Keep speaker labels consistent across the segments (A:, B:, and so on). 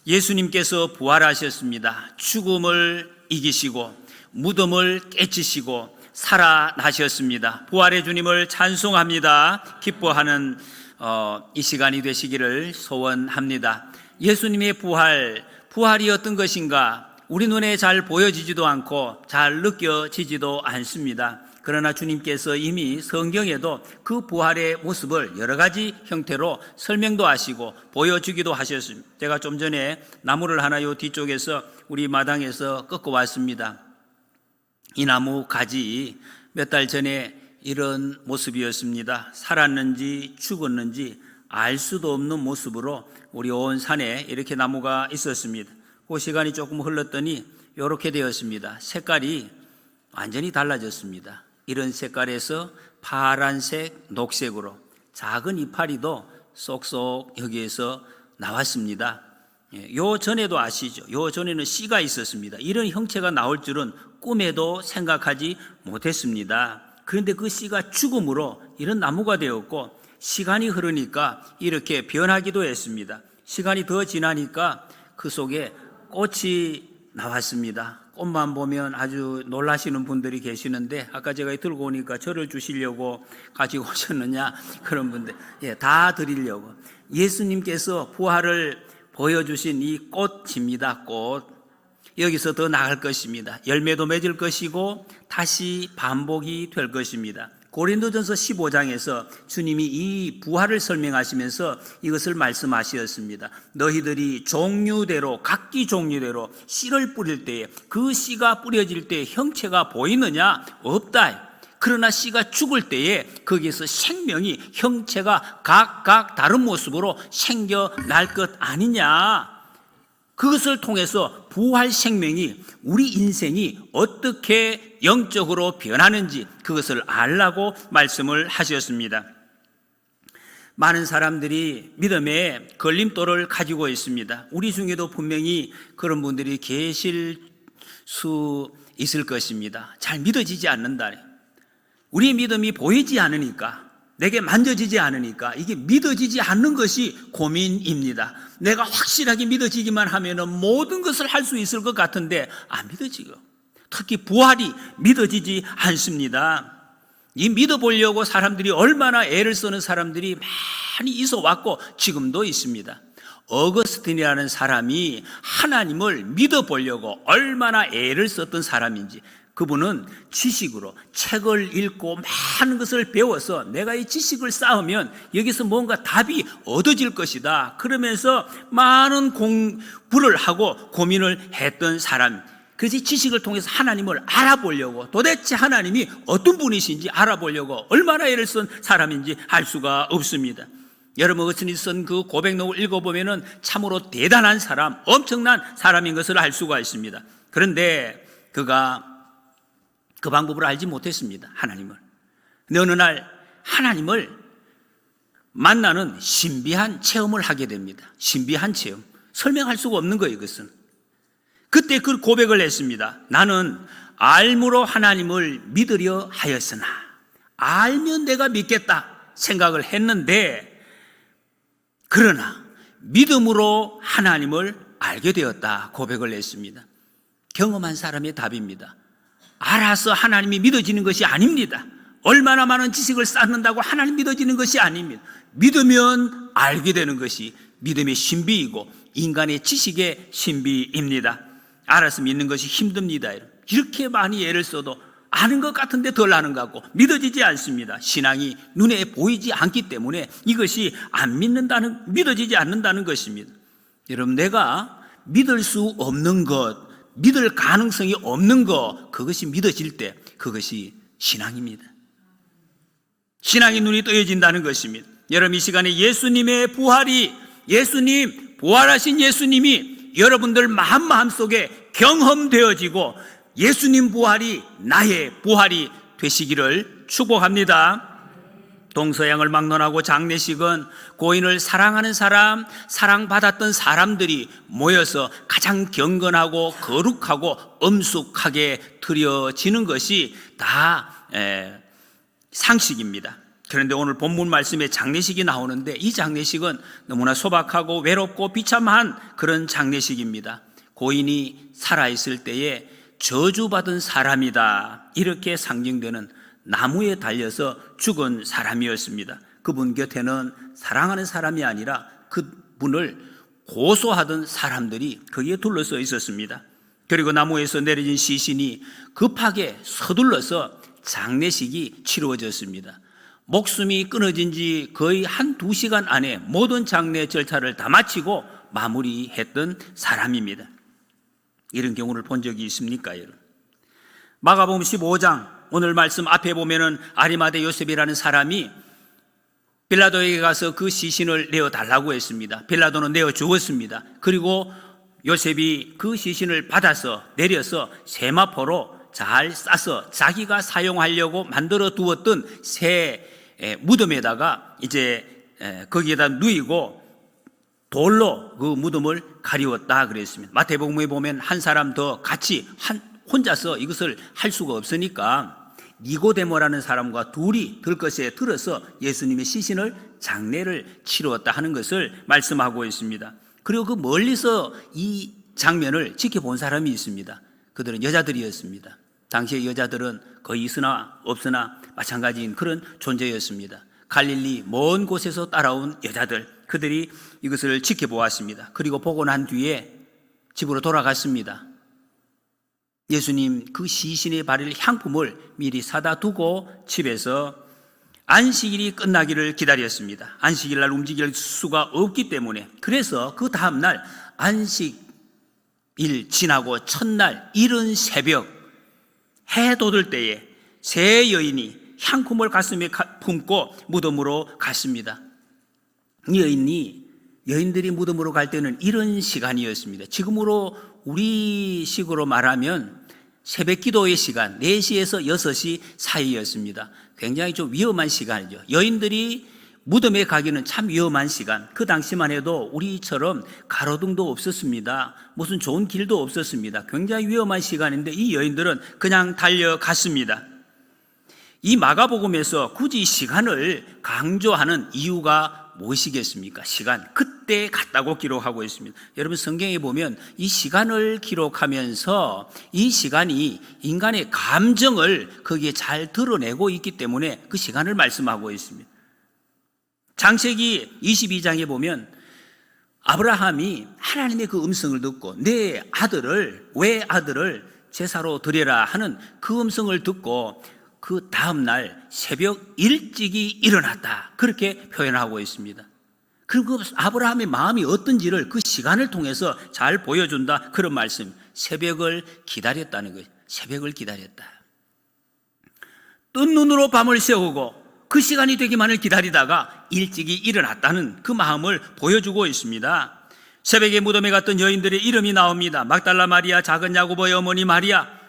A: 예수님께서 부활하셨습니다. 죽음을 이기시고 무덤을 깨치시고 살아나셨습니다. 부활의 주님을 찬송합니다. 기뻐하는 이 시간이 되시기를 소원합니다. 예수님의 부활이 어떤 것인가 우리 눈에 잘 보여지지도 않고 잘 느껴지지도 않습니다. 그러나 주님께서 이미 성경에도 그 부활의 모습을 여러 가지 형태로 설명도 하시고 보여주기도 하셨습니다. 제가 좀 전에 나무를 하나 요 뒤쪽에서 우리 마당에서 꺾어 왔습니다. 이 나무 가지 몇 달 전에 이런 모습이었습니다. 살았는지 죽었는지 알 수도 없는 모습으로 우리 온 산에 이렇게 나무가 있었습니다. 그 시간이 조금 흘렀더니 이렇게 되었습니다. 색깔이 완전히 달라졌습니다. 이런 색깔에서 파란색, 녹색으로 작은 이파리도 쏙쏙 여기에서 나왔습니다. 요 전에도 아시죠? 요 전에는 씨가 있었습니다. 이런 형체가 나올 줄은 꿈에도 생각하지 못했습니다. 그런데 그 씨가 죽음으로 이런 나무가 되었고 시간이 흐르니까 이렇게 변하기도 했습니다. 시간이 더 지나니까 그 속에 꽃이 나왔습니다. 꽃만 보면 아주 놀라시는 분들이 계시는데 아까 제가 들고 오니까 저를 주시려고 가지고 오셨느냐 그런 분들 다 드리려고. 예수님께서 부활을 보여주신 이 꽃입니다. 꽃. 여기서 더 나갈 것입니다. 열매도 맺을 것이고 다시 반복이 될 것입니다. 고린도전서 15장에서 주님이 이 부활을 설명하시면서 이것을 말씀하셨습니다. 너희들이 종류대로 각기 종류대로 씨를 뿌릴 때에 그 씨가 뿌려질 때 형체가 보이느냐? 없다. 그러나 씨가 죽을 때에 거기에서 생명이 형체가 각각 다른 모습으로 생겨날 것 아니냐. 그것을 통해서 부활 생명이 우리 인생이 어떻게 영적으로 변하는지 그것을 알라고 말씀을 하셨습니다. 많은 사람들이 믿음의 걸림돌을 가지고 있습니다. 우리 중에도 분명히 그런 분들이 계실 수 있을 것입니다. 잘 믿어지지 않는다. 우리의 믿음이 보이지 않으니까, 내게 만져지지 않으니까 이게 믿어지지 않는 것이 고민입니다. 내가 확실하게 믿어지기만 하면 모든 것을 할 수 있을 것 같은데 안 믿어지고, 특히 부활이 믿어지지 않습니다. 이 믿어보려고 사람들이 얼마나 애를 쓰는 사람들이 많이 있어 왔고 지금도 있습니다. 어거스틴이라는 사람이 하나님을 믿어보려고 얼마나 애를 썼던 사람인지, 그분은 지식으로 책을 읽고 많은 것을 배워서 내가 이 지식을 쌓으면 여기서 뭔가 답이 얻어질 것이다 그러면서 많은 공부를 하고 고민을 했던 사람. 그래서 이 지식을 통해서 하나님을 알아보려고, 도대체 하나님이 어떤 분이신지 알아보려고 얼마나 애를 쓴 사람인지 알 수가 없습니다. 여러분 어거스틴이 쓴 그 고백록을 읽어보면 참으로 대단한 사람, 엄청난 사람인 것을 알 수가 있습니다. 그런데 그가 그 방법을 알지 못했습니다. 하나님을. 근데 어느 날 하나님을 만나는 신비한 체험을 하게 됩니다. 신비한 체험. 설명할 수가 없는 거예요, 이것은. 그때 그 고백을 했습니다. 나는 알므로 하나님을 믿으려 하였으나, 알면 내가 믿겠다 생각을 했는데, 그러나 믿음으로 하나님을 알게 되었다 고백을 했습니다. 경험한 사람의 답입니다. 알아서 하나님이 믿어지는 것이 아닙니다. 얼마나 많은 지식을 쌓는다고 하나님 믿어지는 것이 아닙니다. 믿으면 알게 되는 것이 믿음의 신비이고 인간의 지식의 신비입니다. 알아서 믿는 것이 힘듭니다. 이렇게 많이 애를 써도 아는 것 같은데 덜 아는 것 같고 믿어지지 않습니다. 신앙이 눈에 보이지 않기 때문에 이것이 믿어지지 않는다는 것입니다. 여러분, 내가 믿을 수 없는 것, 믿을 가능성이 없는 것, 그것이 믿어질 때 그것이 신앙입니다. 신앙의 눈이 뜨여진다는 것입니다. 여러분, 이 시간에 예수님의 부활하신 예수님이 여러분들 마음속에 경험되어지고 예수님 부활이 나의 부활이 되시기를 축복합니다. 동서양을 막론하고 장례식은 고인을 사랑하는 사람, 사랑받았던 사람들이 모여서 가장 경건하고 거룩하고 엄숙하게 드려지는 것이 다 상식입니다. 그런데 오늘 본문 말씀에 장례식이 나오는데 이 장례식은 너무나 소박하고 외롭고 비참한 그런 장례식입니다. 고인이 살아있을 때에 저주받은 사람이다, 이렇게 상징되는 나무에 달려서 죽은 사람이었습니다. 그분 곁에는 사랑하는 사람이 아니라 그분을 고소하던 사람들이 거기에 둘러서 있었습니다. 그리고 나무에서 내려진 시신이 급하게 서둘러서 장례식이 치루어졌습니다. 목숨이 끊어진 지 거의 1-2시간 안에 모든 장례 절차를 다 마치고 마무리했던 사람입니다. 이런 경우를 본 적이 있습니까, 여러분? 마가복음 15장 오늘 말씀 앞에 보면은 아리마대 요셉이라는 사람이 빌라도에게 가서 그 시신을 내어달라고 했습니다. 빌라도는 내어주었습니다. 그리고 요셉이 그 시신을 받아서 내려서 세마포로 잘 싸서 자기가 사용하려고 만들어 두었던 새 무덤에다가 이제 거기에다 누이고 돌로 그 무덤을 가리웠다 그랬습니다. 마태복음에 보면 한 사람 더 같이 혼자서 이것을 할 수가 없으니까 니고데모라는 사람과 둘이 들것에 들어서 예수님의 시신을 장례를 치루었다 하는 것을 말씀하고 있습니다. 그리고 그 멀리서 이 장면을 지켜본 사람이 있습니다. 그들은 여자들이었습니다. 당시의 여자들은 거의 있으나 없으나 마찬가지인 그런 존재였습니다. 갈릴리 먼 곳에서 따라온 여자들, 그들이 이것을 지켜보았습니다. 그리고 보고 난 뒤에 집으로 돌아갔습니다. 예수님 그 시신에 바를 향품을 미리 사다 두고 집에서 안식일이 끝나기를 기다렸습니다. 안식일 날 움직일 수가 없기 때문에. 그래서 그 다음날 안식일 지나고 첫날 이른 새벽 해 돋을 때에 세 여인이 향품을 가슴에 품고 무덤으로 갔습니다. 이 여인들이 무덤으로 갈 때는 이런 시간이었습니다. 지금으로 우리식으로 말하면 새벽 기도의 시간 4시에서 6시 사이였습니다. 굉장히 좀 위험한 시간이죠. 여인들이 무덤에 가기는 참 위험한 시간. 그 당시만 해도 우리처럼 가로등도 없었습니다. 무슨 좋은 길도 없었습니다. 굉장히 위험한 시간인데 이 여인들은 그냥 달려갔습니다. 이 마가복음에서 굳이 시간을 강조하는 이유가 무엇이겠습니까? 시간, 그때 갔다고 기록하고 있습니다. 여러분 성경에 보면 이 시간을 기록하면서 이 시간이 인간의 감정을 거기에 잘 드러내고 있기 때문에 그 시간을 말씀하고 있습니다. 창세기 22장에 보면 아브라함이 하나님의 그 음성을 듣고 내 아들을 제사로 드려라 하는 그 음성을 듣고 그 다음날 새벽 일찍이 일어났다, 그렇게 표현하고 있습니다. 그리고 아브라함의 마음이 어떤지를 그 시간을 통해서 잘 보여준다, 그런 말씀. 새벽을 기다렸다는 거예요. 새벽을 기다렸다. 뜬 눈으로 밤을 새우고 그 시간이 되기만을 기다리다가 일찍이 일어났다는 그 마음을 보여주고 있습니다. 새벽에 무덤에 갔던 여인들의 이름이 나옵니다. 막달라 마리아, 작은 야고보의 어머니 마리아.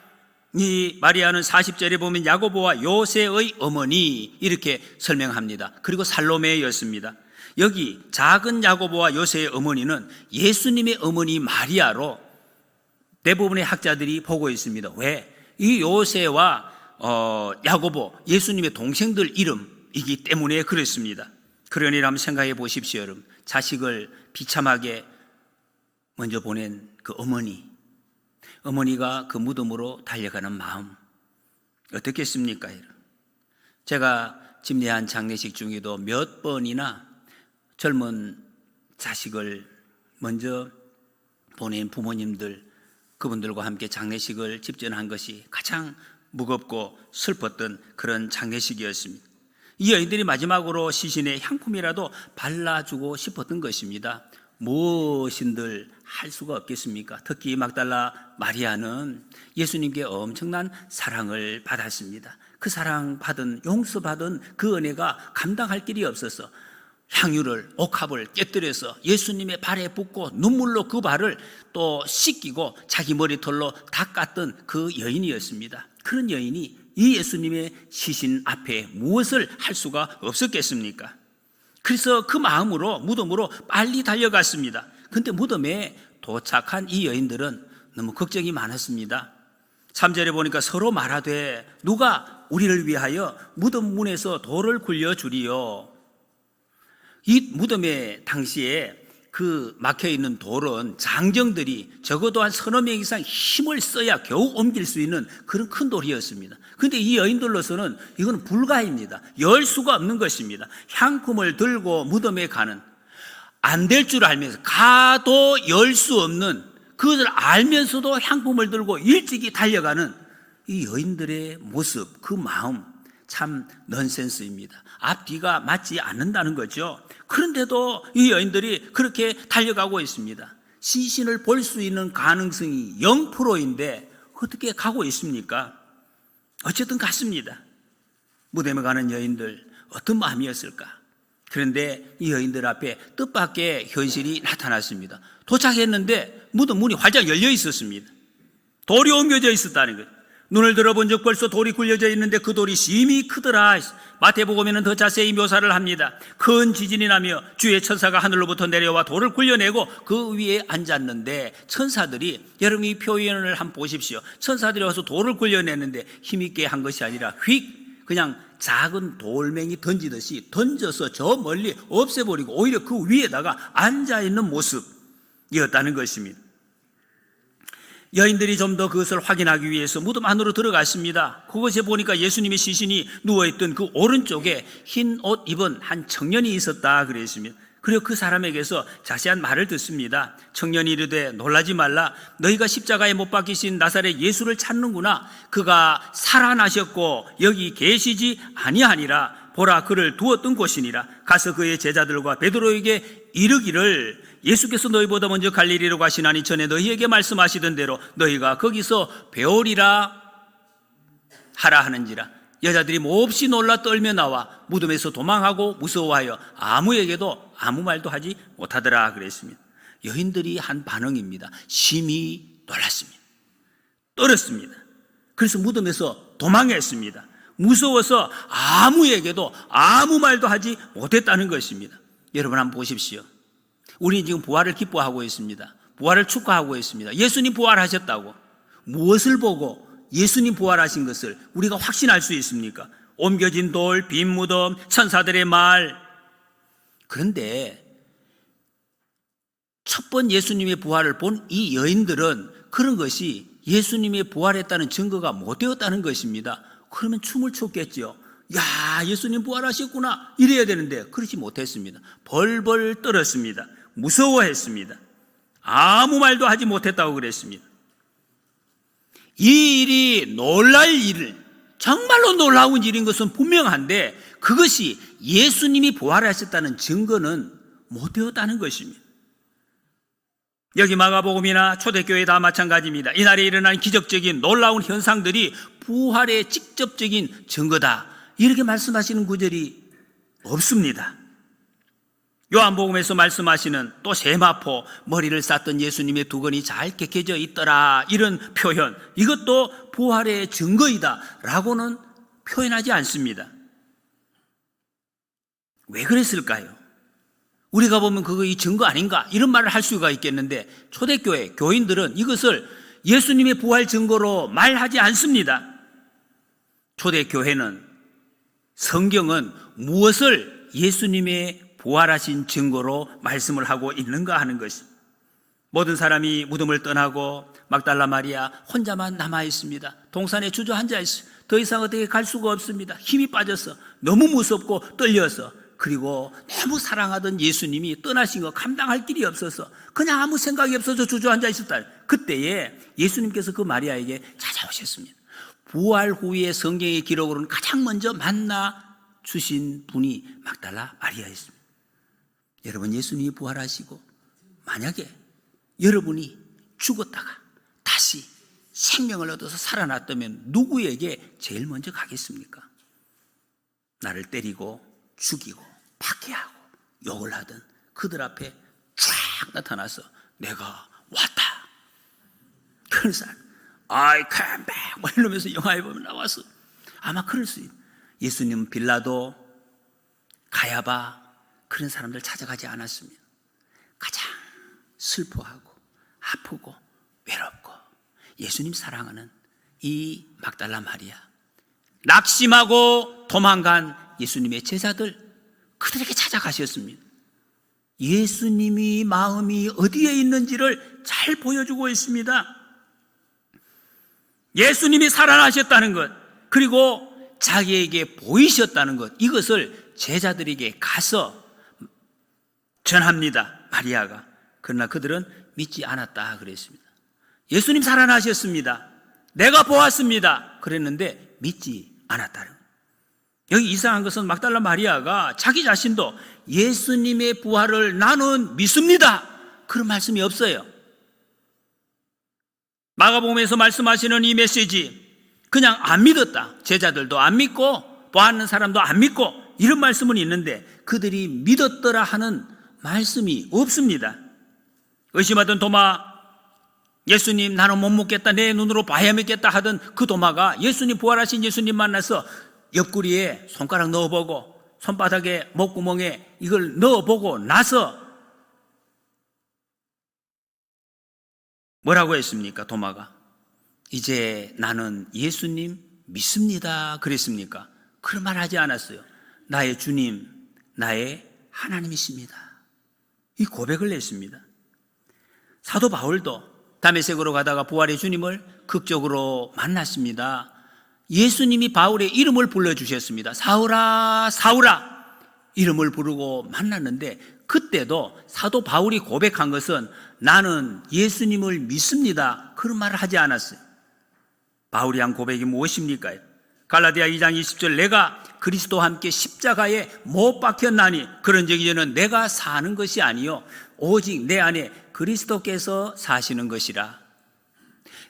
A: 이 마리아는 40절에 보면 야고보와 요새의 어머니, 이렇게 설명합니다. 그리고 살로메였습니다. 여기 작은 야고보와 요새의 어머니는 예수님의 어머니 마리아로 대부분의 학자들이 보고 있습니다. 왜? 이 요새와 야고보, 예수님의 동생들 이름이기 때문에 그렇습니다. 그러니 한번 생각해 보십시오, 여러분. 자식을 비참하게 먼저 보낸 그 어머니가 그 무덤으로 달려가는 마음 어떻겠습니까? 제가 집례한 장례식 중에도 몇 번이나 젊은 자식을 먼저 보낸 부모님들, 그분들과 함께 장례식을 집전한 것이 가장 무겁고 슬펐던 그런 장례식이었습니다. 이 여인들이 마지막으로 시신에 향품이라도 발라주고 싶었던 것입니다. 무엇인들 할 수가 없겠습니까? 특히 막달라 마리아는 예수님께 엄청난 사랑을 받았습니다. 그 사랑받은, 용서받은 그 은혜가 감당할 길이 없어서 향유를, 옥합을 깨뜨려서 예수님의 발에 붓고 눈물로 그 발을 또 씻기고 자기 머리털로 닦았던 그 여인이었습니다. 그런 여인이 이 예수님의 시신 앞에 무엇을 할 수가 없었겠습니까? 그래서 그 마음으로 무덤으로 빨리 달려갔습니다. 그런데 무덤에 도착한 이 여인들은 너무 걱정이 많았습니다. 3절에 보니까 서로 말하되 누가 우리를 위하여 무덤 문에서 돌을 굴려주리요. 이 무덤의 당시에 그 막혀있는 돌은 장정들이 적어도 한 서너 명 이상 힘을 써야 겨우 옮길 수 있는 그런 큰 돌이었습니다. 그런데 이 여인들로서는 이건 불가입니다. 열 수가 없는 것입니다. 향품을 들고 무덤에 가는, 안 될 줄 알면서 가도 열 수 없는, 그것을 알면서도 향품을 들고 일찍이 달려가는 이 여인들의 모습, 그 마음 참 넌센스입니다. 앞뒤가 맞지 않는다는 거죠. 그런데도 이 여인들이 그렇게 달려가고 있습니다. 시신을 볼 수 있는 가능성이 0%인데 어떻게 가고 있습니까? 어쨌든 갔습니다. 무덤에 가는 여인들 어떤 마음이었을까? 그런데 이 여인들 앞에 뜻밖의 현실이 나타났습니다. 도착했는데 무덤 문이 활짝 열려 있었습니다. 돌이 옮겨져 있었다는 거예요. 눈을 들어본 적 벌써 돌이 굴려져 있는데 그 돌이 심히 크더라. 마태복음에는 더 자세히 묘사를 합니다. 큰 지진이 나며 주의 천사가 하늘로부터 내려와 돌을 굴려내고 그 위에 앉았는데, 천사들이, 여러분이 표현을 한번 보십시오. 천사들이 와서 돌을 굴려내는데 힘있게 한 것이 아니라 휙 그냥 작은 돌멩이 던지듯이 던져서 저 멀리 없애버리고 오히려 그 위에다가 앉아있는 모습이었다는 것입니다. 여인들이 좀 더 그것을 확인하기 위해서 무덤 안으로 들어갔습니다. 그곳에 보니까 예수님의 시신이 누워있던 그 오른쪽에 흰 옷 입은 한 청년이 있었다 그랬습니다. 그리고 그 사람에게서 자세한 말을 듣습니다. 청년이 이르되 놀라지 말라. 너희가 십자가에 못 박히신 나사렛 예수를 찾는구나. 그가 살아나셨고 여기 계시지 아니하니라. 보라, 그를 두었던 곳이니라. 가서 그의 제자들과 베드로에게 이르기를 예수께서 너희보다 먼저 갈릴리로 가시나니 전에 너희에게 말씀하시던 대로 너희가 거기서 배우리라 하라 하는지라. 여자들이 몹시 놀라 떨며 나와 무덤에서 도망하고 무서워하여 아무에게도 아무 말도 하지 못하더라 그랬습니다. 여인들이 한 반응입니다. 심히 놀랐습니다. 떨었습니다. 그래서 무덤에서 도망했습니다. 무서워서 아무에게도 아무 말도 하지 못했다는 것입니다. 여러분 한번 보십시오. 우리는 지금 부활을 기뻐하고 있습니다. 부활을 축하하고 있습니다. 예수님 부활하셨다고. 무엇을 보고 예수님 부활하신 것을 우리가 확신할 수 있습니까? 옮겨진 돌, 빈 무덤, 천사들의 말. 그런데 첫 번 예수님의 부활을 본 이 여인들은 그런 것이 예수님의 부활했다는 증거가 못 되었다는 것입니다. 그러면 춤을 췄겠죠. 야, 예수님 부활하셨구나 이래야 되는데 그렇지 못했습니다. 벌벌 떨었습니다. 무서워했습니다. 아무 말도 하지 못했다고 그랬습니다. 이 일이 놀랄 일, 정말로 놀라운 일인 것은 분명한데 그것이 예수님이 부활하셨다는 증거는 못 되었다는 것입니다. 여기 마가복음이나 초대교회 다 마찬가지입니다. 이날에 일어난 기적적인 놀라운 현상들이 부활의 직접적인 증거다, 이렇게 말씀하시는 구절이 없습니다. 요한복음에서 말씀하시는 또 세마포, 머리를 쌌던 예수님의 두건이 잘 깨켜져 있더라, 이런 표현, 이것도 부활의 증거이다 라고는 표현하지 않습니다. 왜 그랬을까요? 우리가 보면 그거 이 증거 아닌가 이런 말을 할 수가 있겠는데 초대교회 교인들은 이것을 예수님의 부활 증거로 말하지 않습니다. 초대교회는, 성경은 무엇을 예수님의 부활하신 증거로 말씀을 하고 있는가 하는 것이. 모든 사람이 무덤을 떠나고 막달라 마리아 혼자만 남아 있습니다. 동산에 주저앉아 있어요. 더 이상 어떻게 갈 수가 없습니다. 힘이 빠져서, 너무 무섭고 떨려서, 그리고 너무 사랑하던 예수님이 떠나신 거 감당할 길이 없어서 그냥 아무 생각이 없어서 주저앉아 있었다. 그때에 예수님께서 그 마리아에게 찾아오셨습니다. 부활 후에 성경의 기록으로는 가장 먼저 만나 주신 분이 막달라 마리아였습니다. 여러분, 예수님이 부활하시고 만약에 여러분이 죽었다가 다시 생명을 얻어서 살아났다면 누구에게 제일 먼저 가겠습니까? 나를 때리고 죽이고 박해하고 욕을 하던 그들 앞에 쫙 나타나서 내가 왔다, 그런 사람, I came back 뭐 이러면서 영화에 보면 나와서 아마 그럴 수 있어요. 예수님은 빌라도, 가야바, 그런 사람들 찾아가지 않았습니다. 가장 슬퍼하고 아프고 외롭고 예수님 사랑하는 이 막달라 마리아, 낙심하고 도망간 예수님의 제자들, 그들에게 찾아가셨습니다. 예수님이 마음이 어디에 있는지를 잘 보여주고 있습니다. 예수님이 살아나셨다는 것, 그리고 자기에게 보이셨다는 것, 이것을 제자들에게 가서 전합니다. 마리아가. 그러나 그들은 믿지 않았다 그랬습니다. 예수님 살아나셨습니다. 내가 보았습니다. 그랬는데 믿지 않았다는 거예요. 여기 이상한 것은 막달라 마리아가 자기 자신도 예수님의 부활을 나는 믿습니다, 그런 말씀이 없어요. 마가복음에서 말씀하시는 이 메시지, 그냥 안 믿었다, 제자들도 안 믿고 보았는 사람도 안 믿고, 이런 말씀은 있는데 그들이 믿었더라 하는 말씀이 없습니다. 의심하던 도마, 예수님 나는 못 먹겠다, 내 눈으로 봐야 믿겠다 하던 그 도마가 예수님, 부활하신 예수님 만나서 옆구리에 손가락 넣어보고 손바닥에 목구멍에 이걸 넣어보고 나서 뭐라고 했습니까? 도마가 이제 나는 예수님 믿습니다 그랬습니까? 그런 말 하지 않았어요. 나의 주님, 나의 하나님이십니다, 이 고백을 했습니다. 사도 바울도 다메섹으로 가다가 부활의 주님을 극적으로 만났습니다. 예수님이 바울의 이름을 불러주셨습니다. 사울아, 사울아, 이름을 부르고 만났는데, 그때도 사도 바울이 고백한 것은 나는 예수님을 믿습니다, 그런 말을 하지 않았어요. 바울이 한 고백이 무엇입니까? 갈라디아 2장 20절, 내가 그리스도와 함께 십자가에 못 박혔나니 그런즉 이제는 내가 사는 것이 아니요 오직 내 안에 그리스도께서 사시는 것이라.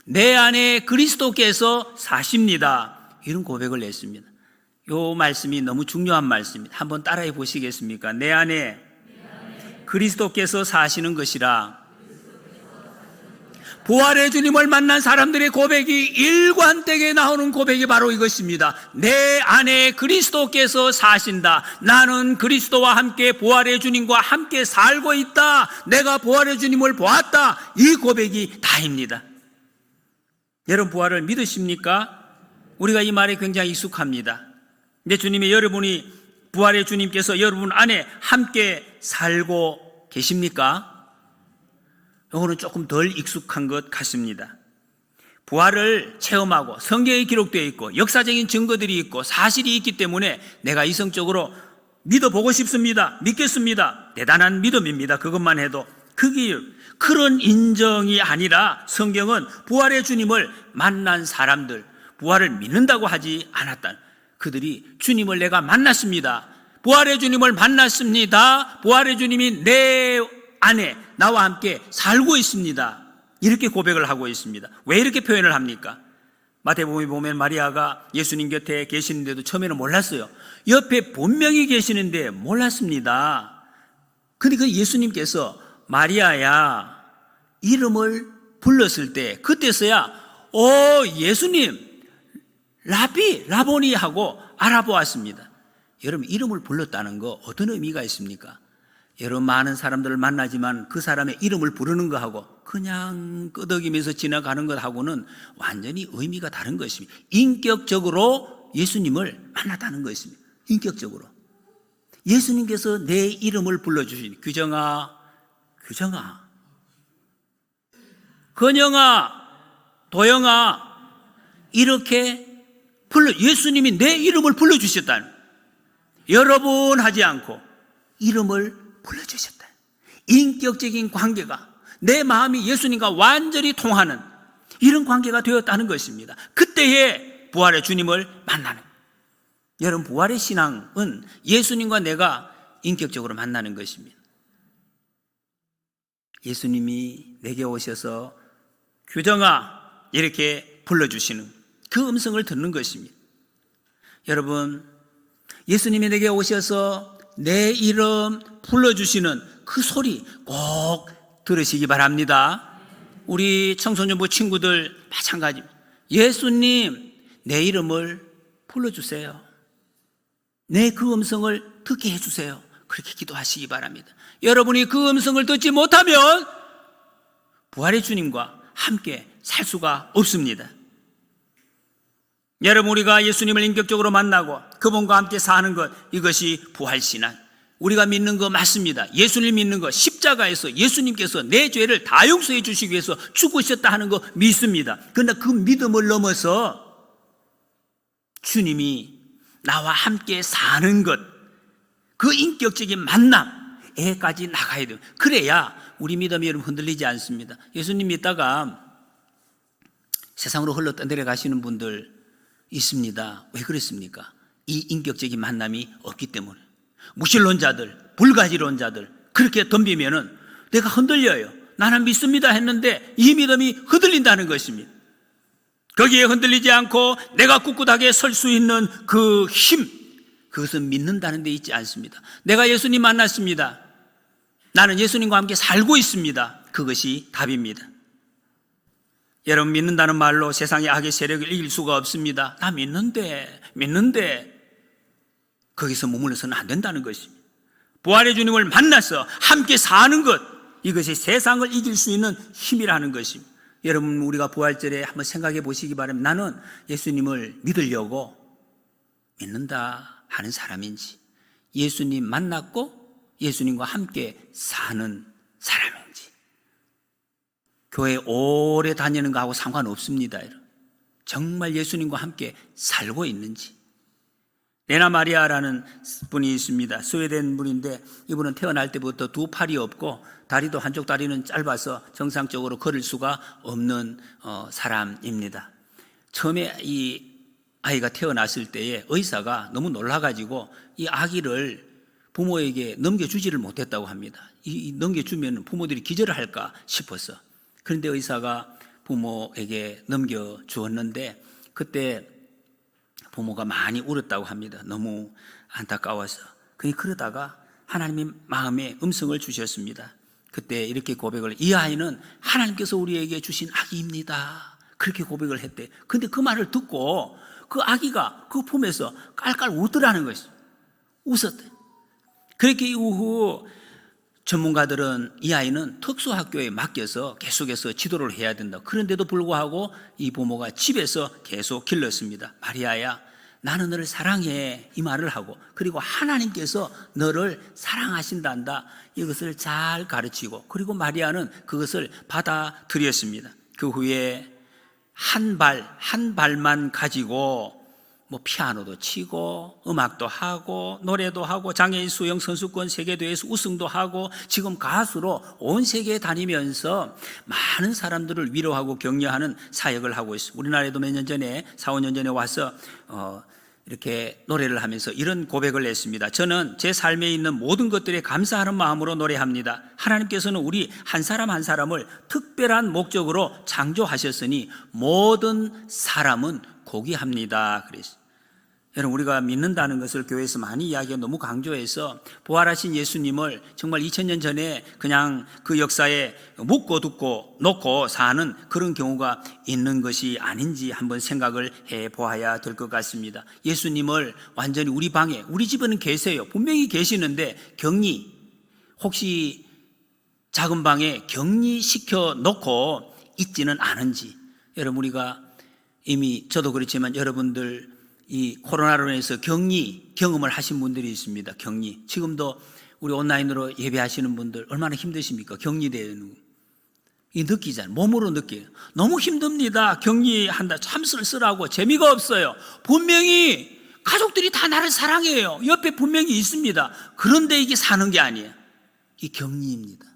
A: 내 안에 그리스도께서 사십니다, 이런 고백을 했습니다. 이 말씀이 너무 중요한 말씀입니다. 한번 따라해 보시겠습니까? 내 안에 그리스도께서 사시는 것이라. 부활의 주님을 만난 사람들의 고백이 일관되게 나오는 고백이 바로 이것입니다. 내 안에 그리스도께서 사신다. 나는 그리스도와 함께 부활의 주님과 함께 살고 있다. 내가 부활의 주님을 보았다. 이 고백이 다입니다. 여러분, 부활을 믿으십니까? 우리가 이 말에 굉장히 익숙합니다. 내 주님이, 여러분이 부활의 주님께서 여러분 안에 함께 살고 계십니까? 이거는 조금 덜 익숙한 것 같습니다. 부활을 체험하고 성경에 기록되어 있고 역사적인 증거들이 있고 사실이 있기 때문에 내가 이성적으로 믿어보고 싶습니다, 믿겠습니다, 대단한 믿음입니다. 그것만 해도 그게 그런 인정이 아니라, 성경은 부활의 주님을 만난 사람들, 부활을 믿는다고 하지 않았다. 그들이 주님을 내가 만났습니다, 부활의 주님을 만났습니다, 부활의 주님이 내 안에 나와 함께 살고 있습니다, 이렇게 고백을 하고 있습니다. 왜 이렇게 표현을 합니까? 마태복음에 보면 마리아가 예수님 곁에 계시는데도 처음에는 몰랐어요. 옆에 분명히 계시는데 몰랐습니다. 그런데 그 예수님께서 마리아야 이름을 불렀을 때, 그때서야 예수님, 라비, 라보니 하고 알아보았습니다. 여러분, 이름을 불렀다는 거 어떤 의미가 있습니까? 여러 많은 사람들을 만나지만 그 사람의 이름을 부르는 것하고 그냥 끄덕이면서 지나가는 것하고는 완전히 의미가 다른 것입니다. 인격적으로 예수님을 만났다는 것입니다. 인격적으로 예수님께서 내 이름을 불러주신, 규정아, 규정아, 건영아, 도영아, 이렇게 예수님이 내 이름을 불러주셨다는, 여러분 하지 않고 이름을 불러주셨다. 인격적인 관계가, 내 마음이 예수님과 완전히 통하는 이런 관계가 되었다는 것입니다. 그때에 부활의 주님을 만나는, 여러분, 부활의 신앙은 예수님과 내가 인격적으로 만나는 것입니다. 예수님이 내게 오셔서 규정아 이렇게 불러주시는 그 음성을 듣는 것입니다. 여러분, 예수님이 내게 오셔서 내 이름 불러주시는 그 소리 꼭 들으시기 바랍니다. 우리 청소년부 친구들 마찬가지입니다. 예수님, 내 이름을 불러주세요. 내 그 음성을 듣게 해주세요. 그렇게 기도하시기 바랍니다. 여러분이 그 음성을 듣지 못하면 부활의 주님과 함께 살 수가 없습니다. 여러분, 우리가 예수님을 인격적으로 만나고 그분과 함께 사는 것, 이것이 부활신앙. 우리가 믿는 거 맞습니다. 예수님 믿는 거, 십자가에서 예수님께서 내 죄를 다 용서해 주시기 위해서 죽으셨다 하는 거 믿습니다. 그러나 그 믿음을 넘어서 주님이 나와 함께 사는 것, 그 인격적인 만남에까지 나가야 돼요. 그래야 우리 믿음이 여러분 흔들리지 않습니다. 예수님 믿다가 세상으로 흘러 떠내려 가시는 분들 있습니다. 왜 그랬습니까? 이 인격적인 만남이 없기 때문에. 무신론자들, 불가지론자들 그렇게 덤비면은 내가 흔들려요. 나는 믿습니다 했는데 이 믿음이 흔들린다는 것입니다. 거기에 흔들리지 않고 내가 꿋꿋하게 설 수 있는 그 힘, 그것은 믿는다는 데 있지 않습니다. 내가 예수님 만났습니다. 나는 예수님과 함께 살고 있습니다. 그것이 답입니다. 여러분, 믿는다는 말로 세상의 악의 세력을 이길 수가 없습니다. 나 믿는데 거기서 머물러서는 안 된다는 것입니다. 부활의 주님을 만나서 함께 사는 것, 이것이 세상을 이길 수 있는 힘이라는 것입니다. 여러분, 우리가 부활절에 한번 생각해 보시기 바랍니다. 나는 예수님을 믿으려고 믿는다 하는 사람인지, 예수님 만났고 예수님과 함께 사는 사람인지, 교회 오래 다니는 거하고 상관없습니다. 정말 예수님과 함께 살고 있는지. 레나 마리아라는 분이 있습니다. 스웨덴 분인데 이분은 태어날 때부터 두 팔이 없고 다리도 한쪽 다리는 짧아서 정상적으로 걸을 수가 없는 사람입니다. 처음에 이 아이가 태어났을 때에 의사가 너무 놀라가지고 이 아기를 부모에게 넘겨주지를 못했다고 합니다. 넘겨주면 부모들이 기절을 할까 싶어서. 그런데 의사가 부모에게 넘겨주었는데 그때 부모가 많이 울었다고 합니다. 너무 안타까워서. 그러다가 하나님이 마음에 음성을 주셨습니다. 그때 이렇게 고백을, 이 아이는 하나님께서 우리에게 주신 아기입니다. 그렇게 고백을 했대. 근데 그 말을 듣고 그 아기가 그 품에서 깔깔 웃더라는 것이죠. 웃었대. 그렇게 이후 전문가들은 이 아이는 특수학교에 맡겨서 계속해서 지도를 해야 된다. 그런데도 불구하고 이 부모가 집에서 계속 길렀습니다. 마리아야, 나는 너를 사랑해, 이 말을 하고, 그리고 하나님께서 너를 사랑하신단다, 이것을 잘 가르치고, 그리고 마리아는 그것을 받아들였습니다. 그 후에 한 발만 가지고 뭐 피아노도 치고 음악도 하고 노래도 하고 장애인 수영 선수권 세계대회에서 우승도 하고 지금 가수로 온 세계에 다니면서 많은 사람들을 위로하고 격려하는 사역을 하고 있습니다. 우리나라에도 몇 년 전에 4, 5년 전에 와서 이렇게 노래를 하면서 이런 고백을 했습니다. 저는 제 삶에 있는 모든 것들에 감사하는 마음으로 노래합니다. 하나님께서는 우리 한 사람 한 사람을 특별한 목적으로 창조하셨으니 모든 사람은 고귀합니다. 그랬어요. 여러분, 우리가 믿는다는 것을 교회에서 많이 이야기해 너무 강조해서 부활하신 예수님을 정말 2000년 전에 그냥 그 역사에 묻고 듣고 놓고 사는 그런 경우가 있는 것이 아닌지 한번 생각을 해 보아야 될 것 같습니다. 예수님을 완전히 우리 방에, 우리 집에는 계세요. 분명히 계시는데 격리, 혹시 작은 방에 격리시켜 놓고 있지는 않은지. 여러분, 우리가 이미 저도 그렇지만 여러분들 이 코로나로 인해서 격리 경험을 하신 분들이 있습니다. 격리. 지금도 우리 온라인으로 예배하시는 분들 얼마나 힘드십니까? 격리되는 이 느끼잖아요. 몸으로 느껴요. 너무 힘듭니다. 격리한다. 참 쓸쓸하고 재미가 없어요. 분명히 가족들이 다 나를 사랑해요. 옆에 분명히 있습니다. 그런데 이게 사는 게 아니에요. 이 격리입니다.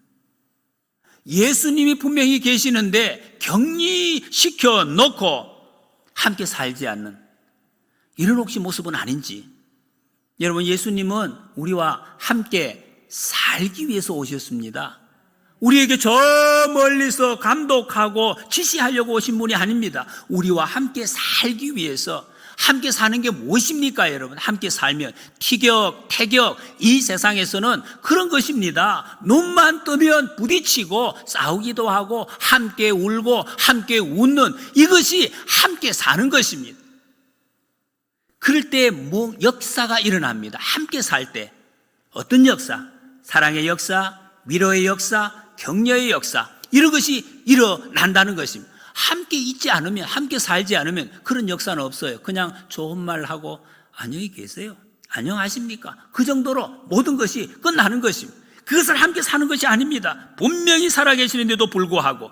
A: 예수님이 분명히 계시는데 격리시켜 놓고 함께 살지 않는 이런 혹시 모습은 아닌지. 여러분, 예수님은 우리와 함께 살기 위해서 오셨습니다. 우리에게 저 멀리서 감독하고 지시하려고 오신 분이 아닙니다. 우리와 함께 살기 위해서. 함께 사는 게 무엇입니까, 여러분? 함께 살면 티격, 태격, 이 세상에서는 그런 것입니다. 눈만 뜨면 부딪히고 싸우기도 하고 함께 울고 함께 웃는, 이것이 함께 사는 것입니다. 그럴 때 뭐 역사가 일어납니다. 함께 살 때. 어떤 역사? 사랑의 역사, 위로의 역사, 격려의 역사, 이런 것이 일어난다는 것입니다. 함께 있지 않으면, 함께 살지 않으면 그런 역사는 없어요. 그냥 좋은 말 하고 안녕히 계세요, 안녕하십니까, 그 정도로 모든 것이 끝나는 것입니다. 그것을 함께 사는 것이 아닙니다. 분명히 살아계시는데도 불구하고.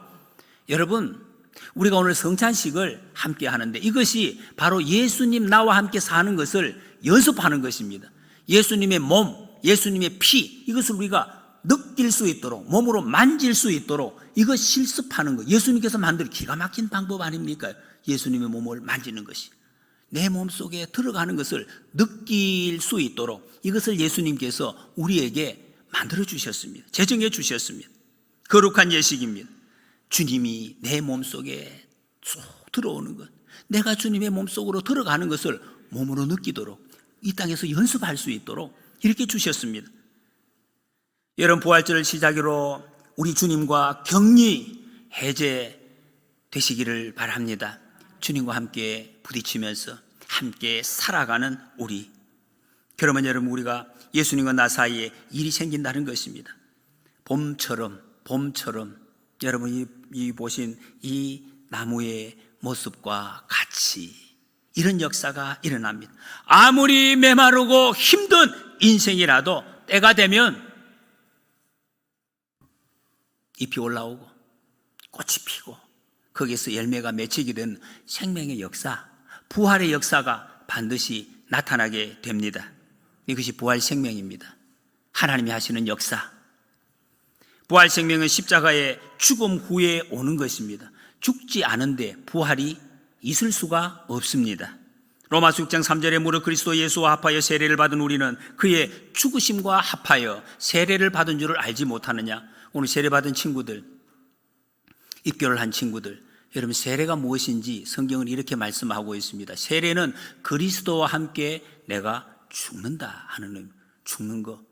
A: 여러분, 우리가 오늘 성찬식을 함께 하는데 이것이 바로 예수님 나와 함께 사는 것을 연습하는 것입니다. 예수님의 몸, 예수님의 피, 이것을 우리가 느낄 수 있도록, 몸으로 만질 수 있도록 이것 실습하는 것. 예수님께서 만든 기가 막힌 방법 아닙니까? 예수님의 몸을 만지는 것이 내 몸속에 들어가는 것을 느낄 수 있도록 이것을 예수님께서 우리에게 만들어 주셨습니다. 제정해 주셨습니다. 거룩한 예식입니다. 주님이 내 몸속에 쏙 들어오는 것, 내가 주님의 몸속으로 들어가는 것을 몸으로 느끼도록 이 땅에서 연습할 수 있도록 이렇게 주셨습니다. 여러분, 부활절을 시작으로 우리 주님과 격리 해제되시기를 바랍니다. 주님과 함께 부딪히면서 함께 살아가는 우리. 그러면 여러분, 우리가 예수님과 나 사이에 일이 생긴다는 것입니다. 봄처럼 여러분이 보신 이 나무의 모습과 같이 이런 역사가 일어납니다. 아무리 메마르고 힘든 인생이라도 때가 되면 잎이 올라오고 꽃이 피고 거기에서 열매가 맺히게 된 생명의 역사, 부활의 역사가 반드시 나타나게 됩니다. 이것이 부활 생명입니다. 하나님이 하시는 역사. 부활 생명은 십자가의 죽음 후에 오는 것입니다. 죽지 않은데 부활이 있을 수가 없습니다. 로마서 6장 3절에 무릇 그리스도 예수와 합하여 세례를 받은 우리는 그의 죽으심과 합하여 세례를 받은 줄을 알지 못하느냐. 오늘 세례 받은 친구들, 입교를 한 친구들, 여러분, 세례가 무엇인지 성경은 이렇게 말씀하고 있습니다. 세례는 그리스도와 함께 내가 죽는다 하는 의미. 죽는 거,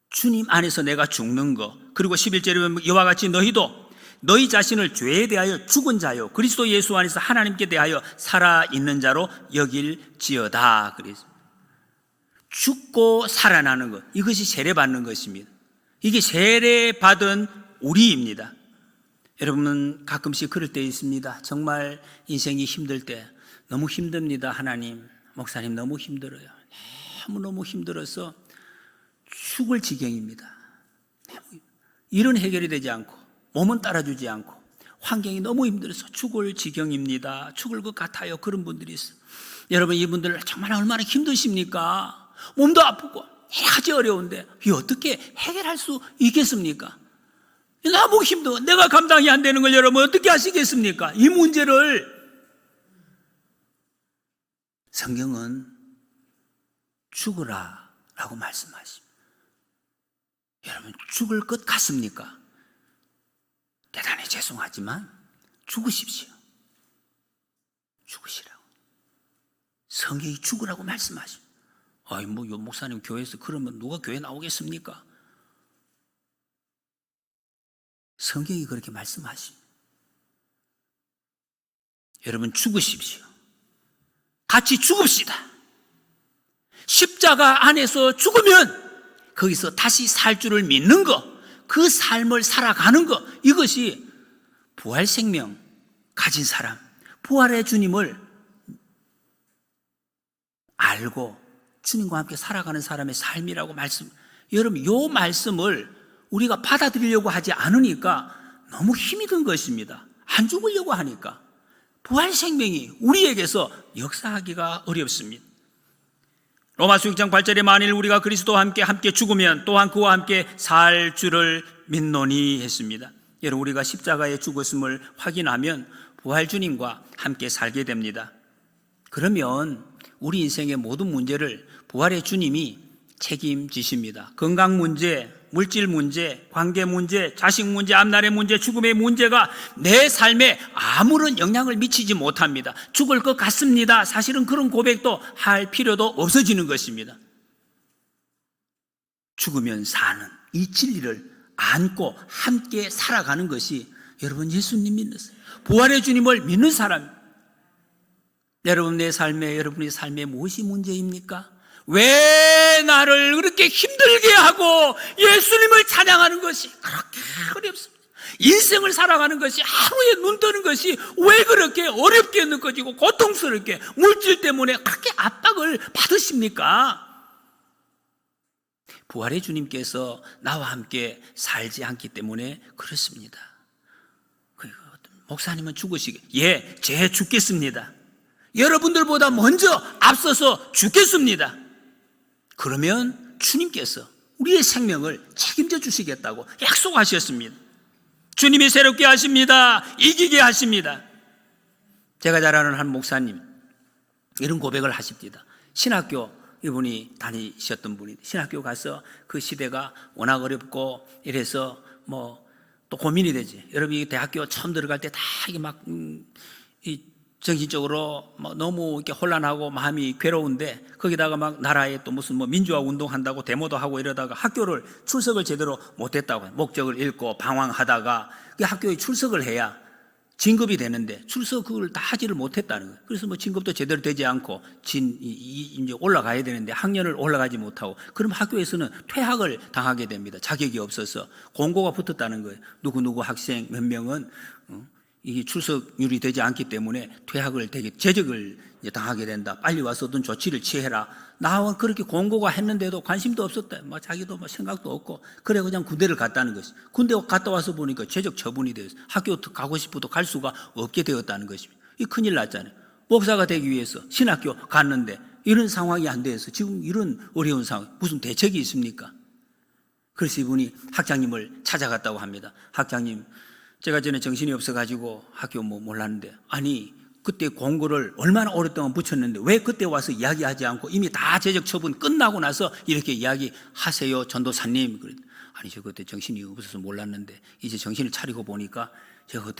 A: 주님 안에서 내가 죽는 거. 그리고 11절에 보면 이와 같이 너희도 너희 자신을 죄에 대하여 죽은 자요 그리스도 예수 안에서 하나님께 대하여 살아있는 자로 여길지어다. 그래서 죽고 살아나는 것, 이것이 세례받는 것입니다. 이게 세례받은 우리입니다. 여러분은 가끔씩 그럴 때 있습니다. 정말 인생이 힘들 때, 너무 힘듭니다. 하나님, 목사님 너무 힘들어요. 너무너무 힘들어서 죽을 지경입니다. 일은 해결이 되지 않고 몸은 따라주지 않고 환경이 너무 힘들어서 죽을 지경입니다. 죽을 것 같아요. 그런 분들이 있어요. 여러분, 이분들 정말 얼마나 힘드십니까? 몸도 아프고 여러 가지 어려운데 이게 어떻게 해결할 수 있겠습니까? 너무 힘들어. 내가 감당이 안 되는 걸 여러분 어떻게 하시겠습니까? 이 문제를 성경은 죽으라 라고 말씀하십니다. 여러분, 죽을 것 같습니까? 대단히 죄송하지만 죽으십시오. 죽으시라고. 성경이 죽으라고 말씀하십니다. 아이, 요 목사님 교회에서 그러면 누가 교회 나오겠습니까? 성경이 그렇게 말씀하십니다. 여러분, 죽으십시오. 같이 죽읍시다. 십자가 안에서 죽으면 거기서 다시 살 줄을 믿는 것, 그 삶을 살아가는 것, 이것이 부활 생명 가진 사람, 부활의 주님을 알고 주님과 함께 살아가는 사람의 삶이라고 말씀. 여러분, 이 말씀을 우리가 받아들이려고 하지 않으니까 너무 힘이 든 것입니다. 안 죽으려고 하니까 부활 생명이 우리에게서 역사하기가 어렵습니다. 로마서 6장 8절에 만일 우리가 그리스도와 함께 죽으면 또한 그와 함께 살 줄을 믿노니 했습니다. 여러분, 우리가 십자가에 죽었음을 확인하면 부활 주님과 함께 살게 됩니다. 그러면 우리 인생의 모든 문제를 부활의 주님이 책임지십니다. 건강 문제, 물질 문제, 관계 문제, 자식 문제, 앞날의 문제, 죽음의 문제가 내 삶에 아무런 영향을 미치지 못합니다. 죽을 것 같습니다. 사실은 그런 고백도 할 필요도 없어지는 것입니다. 죽으면 사는 이 진리를 안고 함께 살아가는 것이 여러분 예수님 믿는 사람, 부활의 주님을 믿는 사람. 여러분, 내 삶에, 여러분의 삶에 무엇이 문제입니까? 왜 나를 그렇게 힘들게 하고 예수님을 찬양하는 것이 그렇게 어렵습니다. 인생을 살아가는 것이, 하루에 눈 뜨는 것이 왜 그렇게 어렵게 느껴지고 고통스럽게 물질 때문에 그렇게 압박을 받으십니까? 부활의 주님께서 나와 함께 살지 않기 때문에 그렇습니다. 목사님은 죽으시게, 제 죽겠습니다. 여러분들보다 먼저 앞서서 죽겠습니다. 그러면 주님께서 우리의 생명을 책임져 주시겠다고 약속하셨습니다. 주님이 새롭게 하십니다. 이기게 하십니다. 제가 잘 아는 한 목사님, 이런 고백을 하십니다. 신학교, 이분이 다니셨던 분이 신학교 가서 그 시대가 워낙 어렵고 이래서 또 고민이 되지. 여러분이 대학교 처음 들어갈 때 다 이게 막 정신적으로 너무 이렇게 혼란하고 마음이 괴로운데, 거기다가 막 나라에 또 무슨 민주화 운동한다고 데모도 하고 이러다가 학교를 출석을 제대로 못했다고, 목적을 잃고 방황하다가 그 학교에 출석을 해야 진급이 되는데 출석 그걸 다 하지를 못했다는 거예요. 그래서 진급도 제대로 되지 않고 이제 올라가야 되는데 학년을 올라가지 못하고, 그럼 학교에서는 퇴학을 당하게 됩니다. 자격이 없어서 공고가 붙었다는 거예요. 누구 학생 몇 명은 이 출석률이 되지 않기 때문에 퇴학을 제적을 당하게 된다. 빨리 와서 어떤 조치를 취해라. 나와 그렇게 공고가 했는데도 관심도 없었다. 자기도 생각도 없고, 그래 그냥 군대를 갔다는 것이. 군대 갔다 와서 보니까 제적 처분이 되어서 학교 가고 싶어도 갈 수가 없게 되었다는 것입니다. 이 큰일 났잖아요. 목사가 되기 위해서 신학교 갔는데 이런 상황이 안 돼서 지금 이런 어려운 상황, 무슨 대책이 있습니까? 그래서 이분이 학장님을 찾아갔다고 합니다. 학장님, 제가 전에 정신이 없어가지고 학교 몰랐는데, 아니 그때 공고를 얼마나 오랫동안 붙였는데 왜 그때 와서 이야기하지 않고 이미 다 제적 처분 끝나고 나서 이렇게 이야기하세요, 전도사님. 아니 저 그때 정신이 없어서 몰랐는데 이제 정신을 차리고 보니까 제가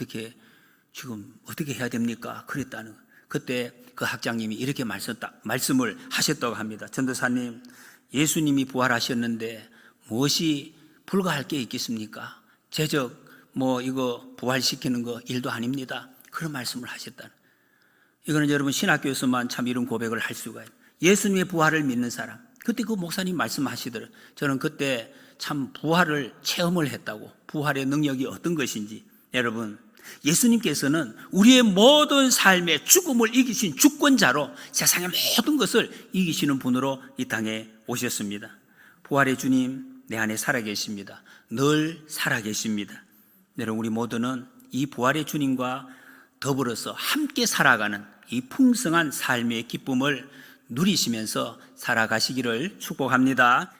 A: 지금 어떻게 해야 됩니까? 그랬다는 거예요. 그때 그 학장님이 이렇게 말씀을 하셨다고 합니다. 전도사님, 예수님이 부활하셨는데 무엇이 불가할 게 있겠습니까? 제적 이거 부활시키는 거 일도 아닙니다. 그런 말씀을 하셨다는. 이거는 여러분 신학교에서만 참 이런 고백을 할 수가 있어요. 예수님의 부활을 믿는 사람. 그때 그 목사님 말씀하시더라고요. 저는 그때 참 부활을 체험을 했다고. 부활의 능력이 어떤 것인지. 여러분, 예수님께서는 우리의 모든 삶의 죽음을 이기신 주권자로 세상의 모든 것을 이기시는 분으로 이 땅에 오셨습니다. 부활의 주님 내 안에 살아계십니다. 늘 살아계십니다. 여러분, 우리 모두는 이 부활의 주님과 더불어서 함께 살아가는 이 풍성한 삶의 기쁨을 누리시면서 살아가시기를 축복합니다.